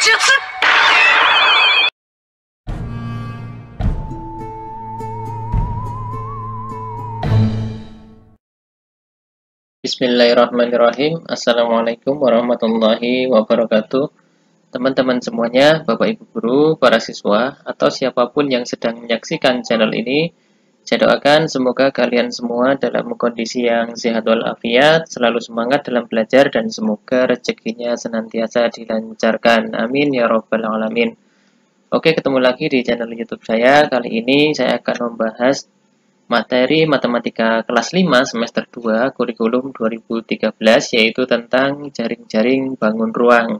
術。 Bismillahirrahmanirrahim. Assalamualaikum warahmatullahi wabarakatuh. Teman-teman semuanya, Bapak Ibu Guru, para siswa, atau siapapun yang sedang menyaksikan channel ini, saya doakan semoga kalian semua dalam kondisi yang sehat walafiat, selalu semangat dalam belajar, dan semoga rezekinya senantiasa dilancarkan. Amin ya robbal alamin. Oke, ketemu lagi di channel YouTube saya. Kali ini saya akan membahas materi matematika kelas 5 semester 2 kurikulum 2013, yaitu tentang jaring-jaring bangun ruang.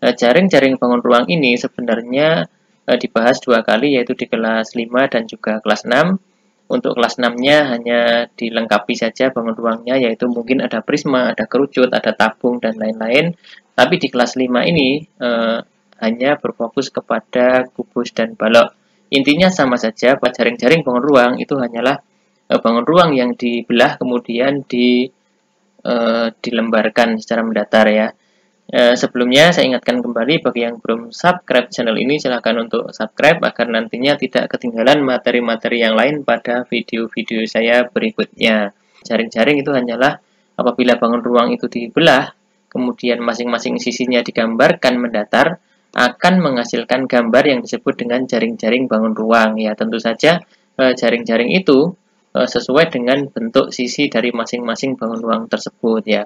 Jaring-jaring bangun ruang ini sebenarnya dibahas dua kali, yaitu di kelas 5 dan juga kelas 6. Untuk kelas 6-nya hanya dilengkapi saja bangun ruangnya, yaitu mungkin ada prisma, ada kerucut, ada tabung, dan lain-lain. Tapi di kelas 5 ini hanya berfokus kepada kubus dan balok. Intinya sama saja, jaring-jaring bangun ruang itu hanyalah bangun ruang yang dibelah kemudian dilembarkan secara mendatar ya. Sebelumnya saya ingatkan kembali bagi yang belum subscribe channel ini, silahkan untuk subscribe agar nantinya tidak ketinggalan materi-materi yang lain pada video-video saya berikutnya. Jaring-jaring itu hanyalah apabila bangun ruang itu dibelah, kemudian masing-masing sisinya digambarkan mendatar, akan menghasilkan gambar yang disebut dengan jaring-jaring bangun ruang. Ya, tentu saja jaring-jaring itu sesuai dengan bentuk sisi dari masing-masing bangun ruang tersebut ya.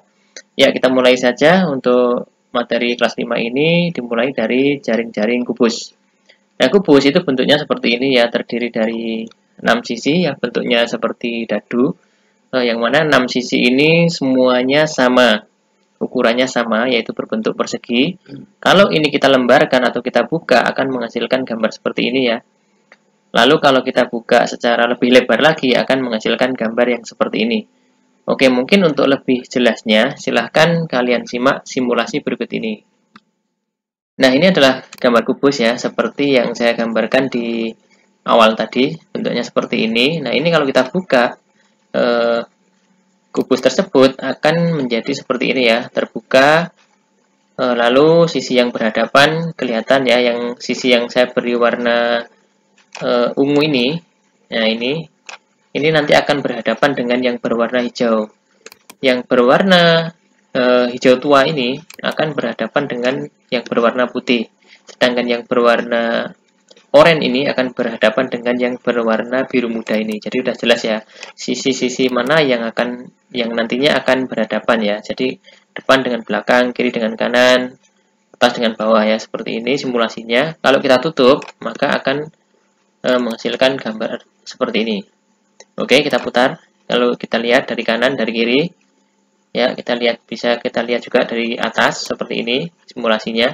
Ya, kita mulai saja untuk materi kelas 5 ini, dimulai dari jaring-jaring kubus. Nah, kubus itu bentuknya seperti ini ya, terdiri dari 6 sisi yang bentuknya seperti dadu, yang mana 6 sisi ini semuanya sama, ukurannya sama, yaitu berbentuk persegi. Kalau ini kita lembarkan atau kita buka akan menghasilkan gambar seperti ini ya. Lalu kalau kita buka secara lebih lebar lagi akan menghasilkan gambar yang seperti ini. Oke, mungkin untuk lebih jelasnya silahkan kalian simak simulasi berikut ini. Nah, ini adalah gambar kubus ya, seperti yang saya gambarkan di awal tadi, bentuknya seperti ini. Nah, ini kalau kita buka, kubus tersebut akan menjadi seperti ini ya, terbuka, lalu sisi yang berhadapan kelihatan ya, yang sisi yang saya beri warna ungu ini, nah ini nanti akan berhadapan dengan yang berwarna hijau. Yang berwarna hijau tua ini akan berhadapan dengan yang berwarna putih. Sedangkan yang berwarna oranye ini akan berhadapan dengan yang berwarna biru muda ini. Jadi udah jelas ya, sisi-sisi mana yang nantinya akan berhadapan ya. Jadi depan dengan belakang, kiri dengan kanan, atas dengan bawah ya, seperti ini simulasinya. Kalau kita tutup, maka akan menghasilkan gambar seperti ini. Oke, kita putar. Kalau kita lihat dari kanan, dari kiri, ya bisa kita lihat juga dari atas seperti ini simulasinya.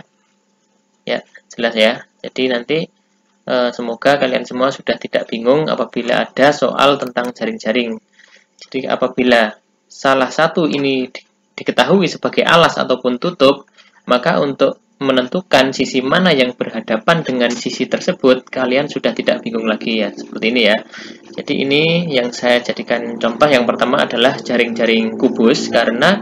Ya, jelas ya. Jadi nanti semoga kalian semua sudah tidak bingung apabila ada soal tentang jaring-jaring. Jadi apabila salah satu ini diketahui sebagai alas ataupun tutup, maka untuk menentukan sisi mana yang berhadapan dengan sisi tersebut, kalian sudah tidak bingung lagi ya, seperti ini ya. Jadi ini yang saya jadikan contoh yang pertama adalah jaring-jaring kubus, karena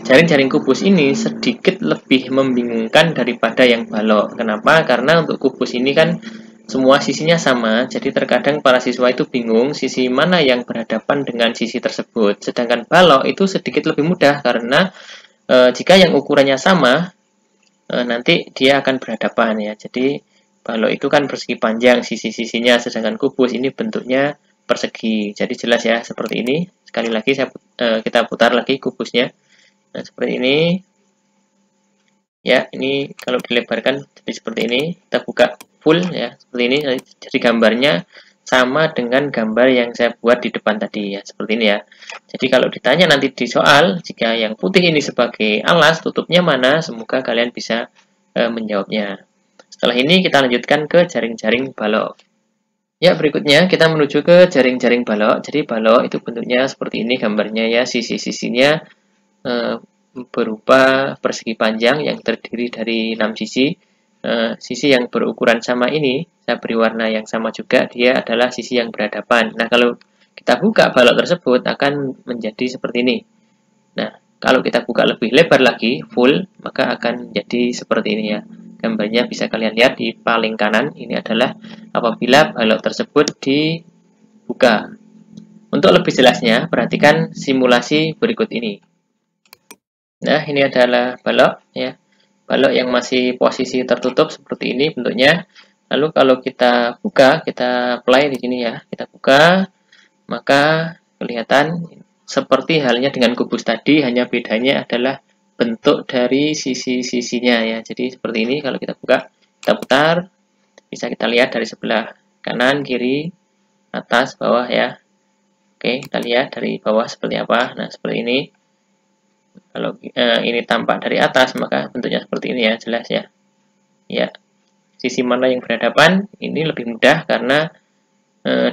jaring-jaring kubus ini sedikit lebih membingungkan daripada yang balok. Kenapa? Karena untuk kubus ini kan semua sisinya sama, jadi terkadang para siswa itu bingung sisi mana yang berhadapan dengan sisi tersebut. Sedangkan balok itu sedikit lebih mudah, karena jika yang ukurannya sama, nanti dia akan berhadapan ya. Jadi balok itu kan persegi panjang sisi-sisinya, sedangkan kubus ini bentuknya persegi. Jadi jelas ya seperti ini. Sekali lagi kita putar lagi kubusnya. Nah, seperti ini. Ya, ini kalau dilebarkan jadi seperti ini. Kita buka full ya, seperti ini. Jadi gambarnya sama dengan gambar yang saya buat di depan tadi ya, seperti ini ya. Jadi kalau ditanya nanti di soal, jika yang putih ini sebagai alas, tutupnya mana? Semoga kalian bisa menjawabnya. Setelah ini kita lanjutkan ke jaring-jaring balok. Ya, berikutnya kita menuju ke jaring-jaring balok. Jadi balok itu bentuknya seperti ini gambarnya ya, sisi-sisinya berupa persegi panjang yang terdiri dari 6 sisi. Sisi yang berukuran sama ini, saya beri warna yang sama juga, dia adalah sisi yang berhadapan. Nah, kalau kita buka balok tersebut akan menjadi seperti ini. Nah, kalau kita buka lebih lebar lagi, full, maka akan jadi seperti ini ya. gambarnya bisa kalian lihat di paling kanan. Ini adalah apabila balok tersebut dibuka. Untuk lebih jelasnya, perhatikan simulasi berikut ini. Nah, ini adalah balok ya. Balok yang masih posisi tertutup seperti ini bentuknya. Lalu kalau kita buka, kita play di sini ya. Kita buka, maka kelihatan seperti halnya dengan kubus tadi, hanya bedanya adalah bentuk dari sisi-sisinya ya. Jadi seperti ini kalau kita buka, kita putar, bisa kita lihat dari sebelah kanan, kiri, atas, bawah ya. Oke, kita lihat dari bawah seperti apa. Nah, seperti ini. Kalau ini tampak dari atas, maka bentuknya seperti ini ya, jelas ya. Ya, sisi mana yang berhadapan, ini lebih mudah karena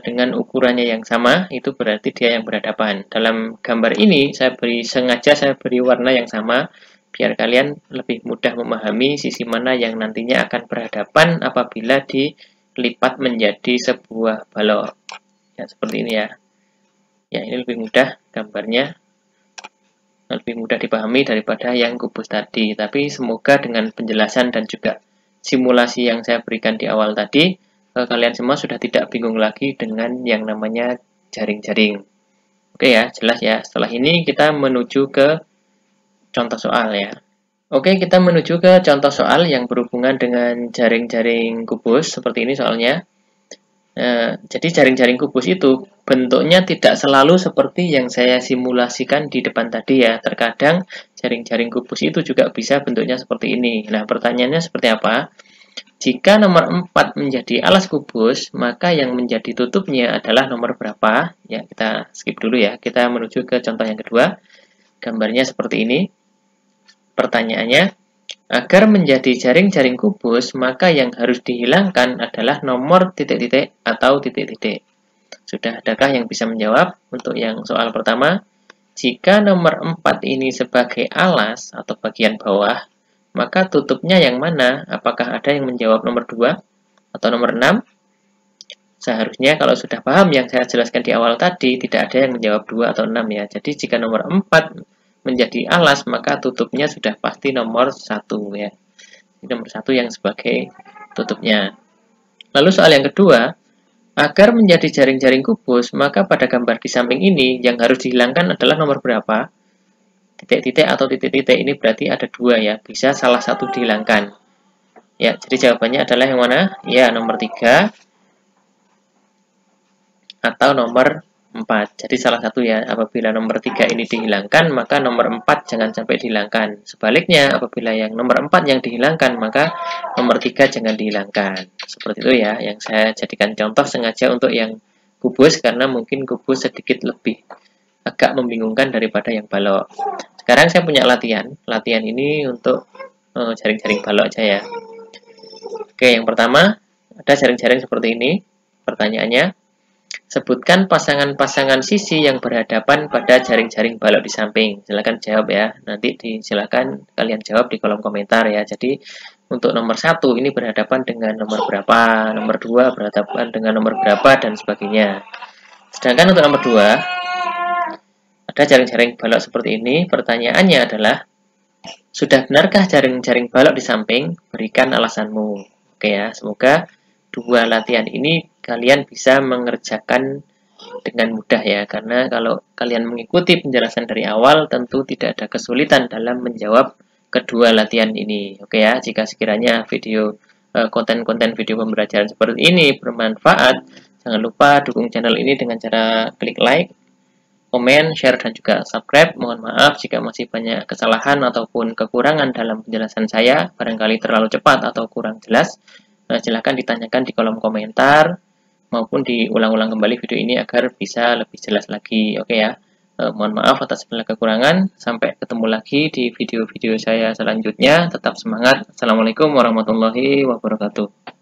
dengan ukurannya yang sama, itu berarti dia yang berhadapan. Dalam gambar ini, sengaja saya beri warna yang sama, biar kalian lebih mudah memahami sisi mana yang nantinya akan berhadapan apabila dilipat menjadi sebuah balok. Ya, seperti ini ya. Ya, ini lebih mudah gambarnya. Lebih mudah dipahami daripada yang kubus tadi. Tapi semoga dengan penjelasan dan juga simulasi yang saya berikan di awal tadi, kalian semua sudah tidak bingung lagi dengan yang namanya jaring-jaring. Oke ya, jelas ya. Setelah ini kita menuju ke contoh soal ya. Oke, kita menuju ke contoh soal yang berhubungan dengan jaring-jaring kubus. Seperti ini soalnya. Jadi jaring-jaring kubus itu bentuknya tidak selalu seperti yang saya simulasikan di depan tadi ya. Terkadang jaring-jaring kubus itu juga bisa bentuknya seperti ini. Nah, pertanyaannya seperti apa? Jika nomor 4 menjadi alas kubus, maka yang menjadi tutupnya adalah nomor berapa? Ya, kita skip dulu ya. Kita menuju ke contoh yang kedua. Gambarnya seperti ini. Pertanyaannya, agar menjadi jaring-jaring kubus, maka yang harus dihilangkan adalah nomor titik-titik atau titik-titik. Sudah adakah yang bisa menjawab? Untuk yang soal pertama, jika nomor 4 ini sebagai alas atau bagian bawah, maka tutupnya yang mana? Apakah ada yang menjawab nomor 2 atau nomor 6? Seharusnya kalau sudah paham yang saya jelaskan di awal tadi, tidak ada yang menjawab 2 atau 6 ya. Jadi jika nomor 4 menjadi alas, maka tutupnya sudah pasti nomor 1 ya. Nomor 1 yang sebagai tutupnya. Lalu soal yang kedua, agar menjadi jaring-jaring kubus, maka pada gambar di samping ini yang harus dihilangkan adalah nomor berapa? Titik-titik atau titik-titik ini berarti ada 2 ya, bisa salah satu dihilangkan. Ya, jadi jawabannya adalah yang mana? Ya, nomor 3 atau nomor 4. Jadi salah satu ya, apabila nomor 3 ini dihilangkan, maka nomor 4 jangan sampai dihilangkan. Sebaliknya, apabila yang nomor 4 yang dihilangkan, maka nomor 3 jangan dihilangkan. Seperti itu ya, yang saya jadikan contoh sengaja untuk yang kubus, karena mungkin kubus sedikit lebih agak membingungkan daripada yang balok. Sekarang saya punya latihan. Latihan ini untuk jaring-jaring balok aja ya. Oke, yang pertama, ada jaring-jaring seperti ini. Pertanyaannya, sebutkan pasangan-pasangan sisi yang berhadapan pada jaring-jaring balok di samping. Silakan jawab ya. Nanti silakan kalian jawab di kolom komentar ya. Jadi untuk nomor 1 ini berhadapan dengan nomor berapa, nomor 2 berhadapan dengan nomor berapa dan sebagainya. Sedangkan untuk nomor 2 ada jaring-jaring balok seperti ini. Pertanyaannya adalah, sudah benarkah jaring-jaring balok di samping? Berikan alasanmu. Oke ya, semoga dua latihan ini kalian bisa mengerjakan dengan mudah ya, karena kalau kalian mengikuti penjelasan dari awal tentu tidak ada kesulitan dalam menjawab kedua latihan ini. Oke ya, jika sekiranya konten-konten video pembelajaran seperti ini bermanfaat, jangan lupa dukung channel ini dengan cara klik like, komen, share, dan juga subscribe. Mohon maaf jika masih banyak kesalahan ataupun kekurangan dalam penjelasan saya, barangkali terlalu cepat atau kurang jelas. Silahkan ditanyakan di kolom komentar maupun diulang-ulang kembali video ini agar bisa lebih jelas lagi. Oke ya, mohon maaf atas segala kekurangan. Sampai ketemu lagi di video-video saya selanjutnya. Tetap semangat. Assalamualaikum warahmatullahi wabarakatuh.